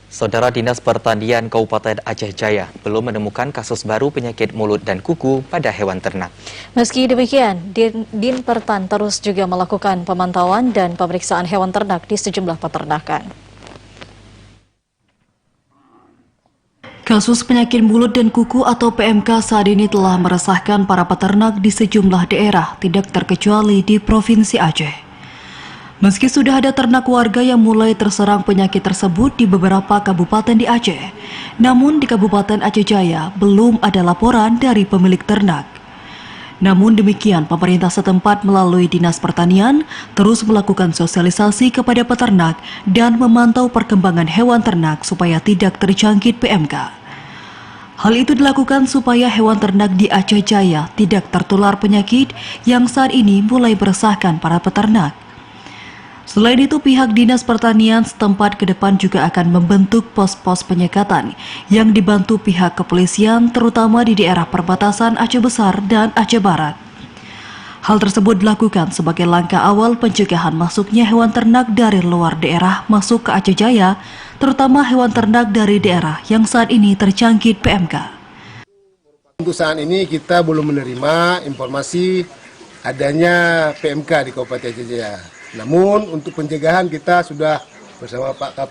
Saudara Dinas Pertanian Kabupaten Aceh Jaya belum menemukan kasus baru penyakit mulut dan kuku pada hewan ternak. Meski demikian, Din Pertan terus juga melakukan pemantauan dan pemeriksaan hewan ternak di sejumlah peternakan. Kasus penyakit mulut dan kuku atau PMK saat ini telah meresahkan para peternak di sejumlah daerah, tidak terkecuali di Provinsi Aceh. Meski sudah ada ternak warga yang mulai terserang penyakit tersebut di beberapa kabupaten di Aceh, namun di Kabupaten Aceh Jaya belum ada laporan dari pemilik ternak. Namun demikian, pemerintah setempat melalui Dinas Pertanian terus melakukan sosialisasi kepada peternak dan memantau perkembangan hewan ternak supaya tidak terjangkit PMK. Hal itu dilakukan supaya hewan ternak di Aceh Jaya tidak tertular penyakit yang saat ini mulai meresahkan para peternak. Selain itu, pihak Dinas Pertanian setempat ke depan juga akan membentuk pos-pos penyekatan yang dibantu pihak kepolisian terutama di daerah perbatasan Aceh Besar dan Aceh Barat. Hal tersebut dilakukan sebagai langkah awal pencegahan masuknya hewan ternak dari luar daerah masuk ke Aceh Jaya, terutama hewan ternak dari daerah yang saat ini terjangkit PMK. Untuk saat ini kita belum menerima informasi adanya PMK di Kabupaten Aceh Jaya. Namun untuk pencegahan kita sudah bersama Pak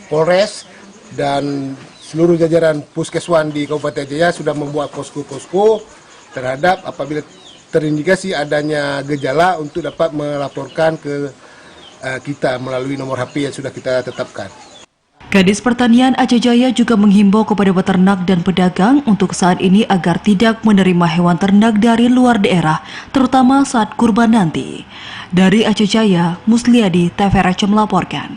Polres dan seluruh jajaran Puskeswan di Kabupaten Aceh Jaya sudah membuat posko-posko terhadap apabila terindikasi adanya gejala untuk dapat melaporkan ke kita melalui nomor HP yang sudah kita tetapkan. Kadis Pertanian Aceh Jaya juga menghimbau kepada peternak dan pedagang untuk saat ini agar tidak menerima hewan ternak dari luar daerah, terutama saat kurban nanti. Dari Aceh Jaya, Musliadi, TVRI melaporkan.